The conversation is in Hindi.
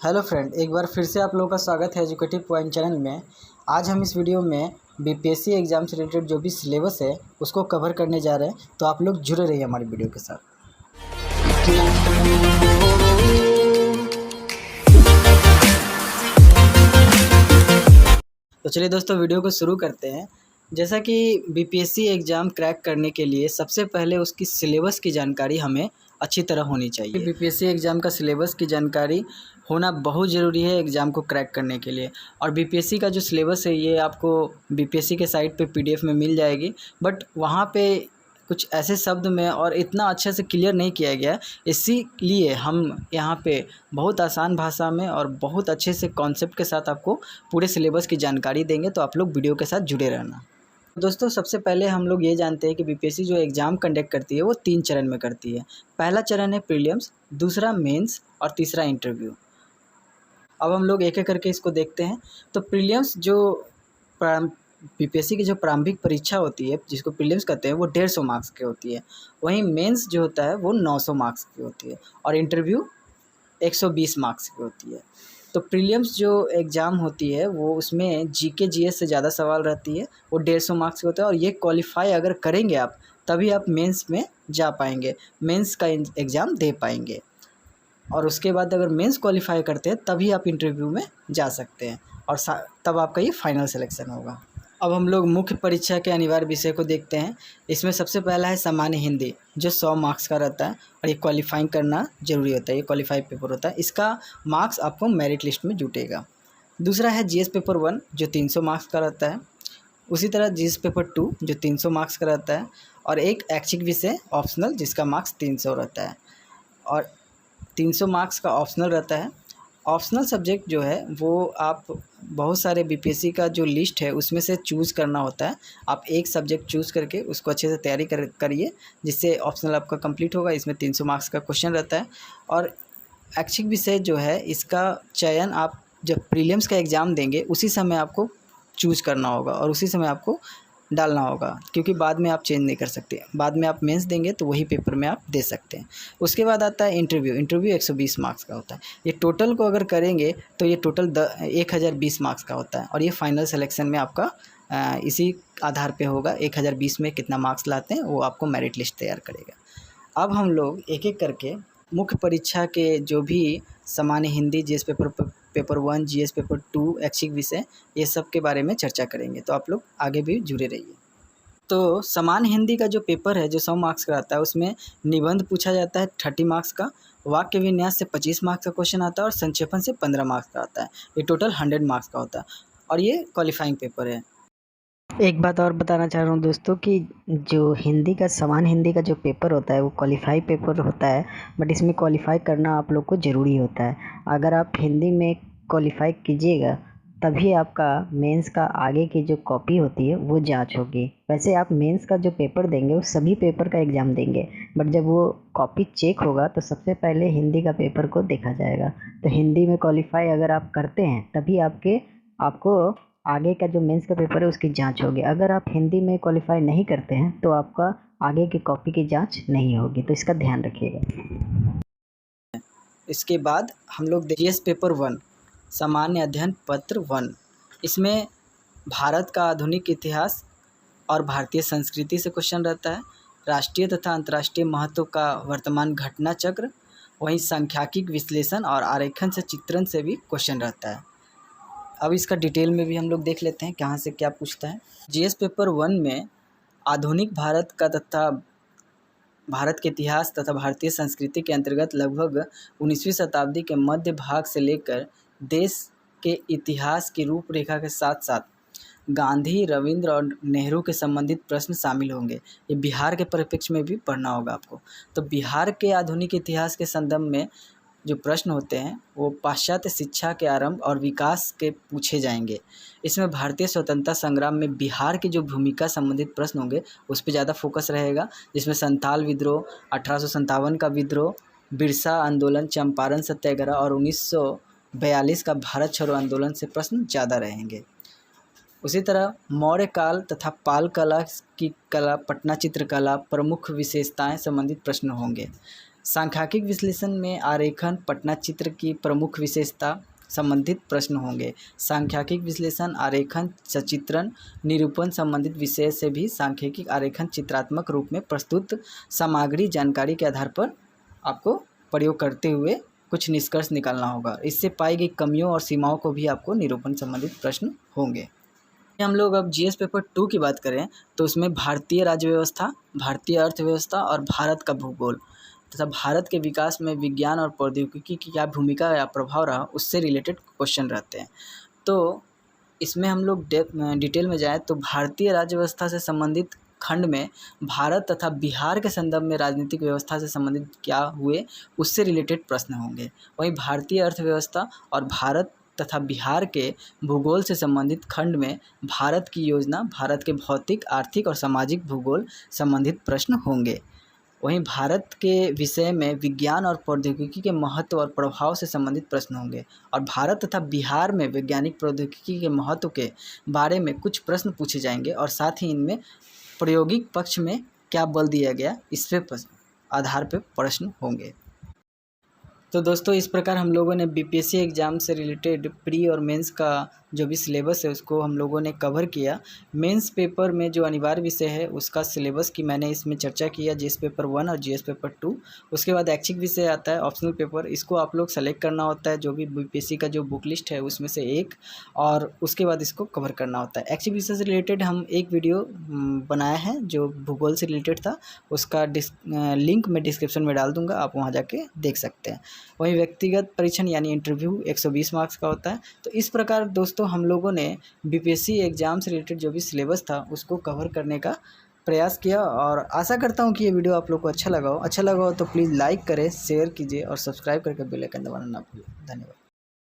हेलो फ्रेंड, एक बार फिर से आप लोगों का स्वागत है एजुकेटिव पॉइंट चैनल में। आज हम इस वीडियो में बीपीएससी एग्ज़ाम से रिलेटेड जो भी सिलेबस है उसको कवर करने जा रहे हैं, तो आप लोग जुड़े रहिए हमारी वीडियो के साथ। तो चलिए दोस्तों, वीडियो को शुरू करते हैं। जैसा कि बीपीएससी एग्ज़ाम क्रैक करने के लिए सबसे पहले उसकी सिलेबस की जानकारी हमें अच्छी तरह होनी चाहिए। बीपीएससी एग्ज़ाम का सिलेबस की जानकारी होना बहुत ज़रूरी है एग्ज़ाम को क्रैक करने के लिए। और बीपीएससी का जो सिलेबस है ये आपको बीपीएससी के साइट पे पीडीएफ में मिल जाएगी, बट वहाँ पे कुछ ऐसे शब्द में और इतना अच्छे से क्लियर नहीं किया गया, इसीलिए हम यहाँ पे बहुत आसान भाषा में और बहुत अच्छे से कॉन्सेप्ट के साथ आपको पूरे सिलेबस की जानकारी देंगे, तो आप लोग वीडियो के साथ जुड़े रहना। दोस्तों, सबसे पहले हम लोग ये जानते हैं कि बीपीएससी जो एग्ज़ाम कंडक्ट करती है वो 3 चरण में करती है। पहला चरण है प्रीलिम्स, दूसरा मेंस और तीसरा इंटरव्यू। अब हम लोग एक एक करके इसको देखते हैं। तो प्रीलिम्स जो बीपीएससी की जो प्रारंभिक परीक्षा होती है जिसको प्रीलिम्स कहते हैं वो 150 मार्क्स की होती है। वहीं मेंस जो होता है वो 900 मार्क्स की होती है और इंटरव्यू 120 मार्क्स की होती है। तो प्रीलिम्स जो एग्ज़ाम होती है वो उसमें जीके जीएस से ज़्यादा सवाल रहती है, वो 150 मार्क्स की होता है और ये क्वालिफाई अगर करेंगे आप तभी आप मेंस में जा पाएंगे, मेंस का एग्ज़ाम दे पाएंगे। और उसके बाद अगर मेंस क्वालिफाई करते हैं तभी आप इंटरव्यू में जा सकते हैं और तब आपका ये फाइनल सिलेक्शन होगा। अब हम लोग मुख्य परीक्षा के अनिवार्य विषय को देखते हैं। इसमें सबसे पहला है सामान्य हिंदी, जो 100 मार्क्स का रहता है और ये क्वालिफाइंग करना ज़रूरी होता है, ये क्वालिफाइड पेपर होता है। इसका मार्क्स आपको मेरिट लिस्ट में जुटेगा। दूसरा है जीएस पेपर 1 जो 300 मार्क्स का रहता है। उसी तरह जीएस पेपर 2 जो 300 मार्क्स का रहता है और एक ऐच्छिक विषय ऑप्शनल जिसका मार्क्स 300 रहता है और 300 मार्क्स का ऑप्शनल रहता है। ऑप्शनल सब्जेक्ट जो है वो आप बहुत सारे बीपीएससी का जो लिस्ट है उसमें से चूज़ करना होता है। आप एक सब्जेक्ट चूज़ करके उसको अच्छे से तैयारी करिए, जिससे ऑप्शनल आपका कंप्लीट होगा। इसमें 300 मार्क्स का क्वेश्चन रहता है और ऐच्छिक विषय जो है इसका चयन आप जब प्रीलिम्स का एग्ज़ाम देंगे उसी समय आपको चूज़ करना होगा और उसी समय आपको डालना होगा, क्योंकि बाद में आप चेंज नहीं कर सकते। बाद में आप मेंस देंगे तो वही पेपर में आप दे सकते हैं। उसके बाद आता है इंटरव्यू। इंटरव्यू 120 मार्क्स का होता है। ये टोटल को अगर करेंगे तो ये टोटल 1020 मार्क्स का होता है और ये फाइनल सिलेक्शन में आपका इसी आधार पे होगा। 1020 में कितना मार्क्स लाते हैं वो आपको मेरिट लिस्ट तैयार करेगा। अब हम लोग एक एक करके मुख्य परीक्षा के जो भी सामान्य Hindi, GS paper 1, GS paper 2, ऐच्छिक विषय, ये सब के बारे में चर्चा करेंगे, तो आप लोग आगे भी जुड़े रहिए। तो सामान्य हिंदी का जो पेपर है जो 100 मार्क्स का आता है उसमें निबंध पूछा जाता है 30 मार्क्स का, वाक्य विन्यास से 25 मार्क्स का क्वेश्चन आता है और संक्षेपण से 15 मार्क्स का आता है। ये टोटल 100 मार्क्स का होता है और ये क्वालिफाइंग पेपर है। एक बात और बताना चाह रहा हूँ दोस्तों कि जो हिंदी का सामान्य हिंदी का जो पेपर होता है वो क्वालिफाई पेपर होता है, बट इसमें क्वालिफाई करना आप लोग को ज़रूरी होता है। अगर आप हिंदी में क्वालिफाई कीजिएगा तभी आपका मेंस का आगे की जो कॉपी होती है वो जांच होगी। वैसे आप मेंस का जो पेपर देंगे वो सभी पेपर का एग्ज़ाम देंगे, बट जब वो कॉपी चेक होगा तो सबसे पहले हिंदी का पेपर को देखा जाएगा। तो हिंदी में क्वालिफाई अगर आप करते हैं तभी आपको आगे का जो मेंस का पेपर है उसकी जांच होगी। अगर आप हिंदी में क्वालिफाई नहीं करते हैं तो आपका आगे की कॉपी की जांच नहीं होगी, तो इसका ध्यान रखिएगा। इसके बाद हम लोग जीएस पेपर 1 सामान्य अध्ययन पत्र 1। इसमें भारत का आधुनिक इतिहास और भारतीय संस्कृति से क्वेश्चन रहता है। राष्ट्रीय तथा अंतर्राष्ट्रीय महत्व का वर्तमान घटना चक्र, वहीं सांख्यिकी विश्लेषण और आरेखन से चित्रण से भी क्वेश्चन रहता है। अब इसका डिटेल में भी हम लोग देख लेते हैं कहाँ से क्या पूछता है। जीएस पेपर 1 में आधुनिक भारत का तथा भारत के इतिहास तथा भारतीय संस्कृति के अंतर्गत लगभग 19वीं शताब्दी के मध्य भाग से लेकर देश के इतिहास की रूपरेखा के साथ साथ गांधी, रविंद्र और नेहरू के संबंधित प्रश्न शामिल होंगे। ये बिहार के परिप्रेक्ष्य में भी पढ़ना होगा आपको। तो बिहार के आधुनिक इतिहास के संदर्भ में जो प्रश्न होते हैं वो पाश्चात्य शिक्षा के आरंभ और विकास के पूछे जाएंगे। इसमें भारतीय स्वतंत्रता संग्राम में बिहार की जो भूमिका संबंधित प्रश्न होंगे उस पर ज़्यादा फोकस रहेगा, जिसमें संथाल विद्रोह, 1857 का विद्रोह, बिरसा आंदोलन, चंपारण सत्याग्रह और 1942 का भारत छोड़ो आंदोलन से प्रश्न ज़्यादा रहेंगे। उसी तरह मौर्य काल तथा पाल कला की कला, पटना चित्रकला, प्रमुख विशेषताएं संबंधित प्रश्न होंगे। सांख्यिकी विश्लेषण में आरेखन, पटना चित्र की प्रमुख विशेषता संबंधित प्रश्न होंगे। सांख्यिकी विश्लेषण, आरेखन, सचित्रण, निरूपण संबंधित विषय से भी सांख्यिकी आरेखन चित्रात्मक रूप में प्रस्तुत सामग्री जानकारी के आधार पर आपको प्रयोग करते हुए कुछ निष्कर्ष निकालना होगा। इससे पाई गई कमियों और सीमाओं को भी आपको निरूपण संबंधित प्रश्न होंगे। हम लोग अब जीएस पेपर 2 की बात करें तो उसमें भारतीय राज्य व्यवस्था, भारतीय अर्थव्यवस्था और भारत का भूगोल तथा भारत के विकास में विज्ञान और प्रौद्योगिकी की क्या भूमिका या प्रभाव रहा, उससे रिलेटेड क्वेश्चन रहते हैं। तो इसमें हम लोग डिटेल में जाएँ तो भारतीय राज्य व्यवस्था से संबंधित खंड में भारत तथा बिहार के संदर्भ में राजनीतिक व्यवस्था से संबंधित क्या हुए, उससे रिलेटेड प्रश्न होंगे। वहीं भारतीय अर्थव्यवस्था और भारत तथा बिहार के भूगोल से संबंधित खंड में भारत की योजना, भारत के भौतिक, आर्थिक और सामाजिक भूगोल संबंधित प्रश्न होंगे। वहीं भारत के विषय में विज्ञान और प्रौद्योगिकी के महत्व और प्रभाव से संबंधित प्रश्न होंगे और भारत तथा बिहार में वैज्ञानिक प्रौद्योगिकी के महत्व के बारे में कुछ प्रश्न पूछे जाएंगे और साथ ही इनमें प्रायोगिक पक्ष में क्या बल दिया गया, इस पे आधार पर प्रश्न होंगे। तो दोस्तों इस प्रकार हम लोगों ने बीपीएससी एग्ज़ाम से रिलेटेड प्री और मेंस का जो भी सिलेबस है उसको हम लोगों ने कवर किया। मेंस पेपर में जो अनिवार्य विषय है उसका सिलेबस की मैंने इसमें चर्चा किया, जीएस पेपर 1 और जीएस पेपर 2। उसके बाद ऐच्छिक विषय आता है, ऑप्शनल पेपर, इसको आप लोग सेलेक्ट करना होता है जो भी बीपीएससी का जो बुक लिस्ट है उसमें से एक, और उसके बाद इसको कवर करना होता है। ऐच्छिक विषय से रिलेटेड हम एक वीडियो बनाया है जो भूगोल से रिलेटेड था, उसका लिंक मैं डिस्क्रिप्शन में डाल दूँगा, आप वहाँ जाके देख सकते हैं। वहीं व्यक्तिगत परीक्षण यानी इंटरव्यू 120 मार्क्स का होता है। तो इस प्रकार दोस्तों हम लोगों ने बीपीएससी एग्ज़ाम से रिलेटेड जो भी सिलेबस था उसको कवर करने का प्रयास किया और आशा करता हूँ कि ये वीडियो आप लोग को अच्छा लगा हो तो प्लीज़ लाइक करें, शेयर कीजिए और सब्सक्राइब करके बेल आइकन दबाना ना भूलें। धन्यवाद।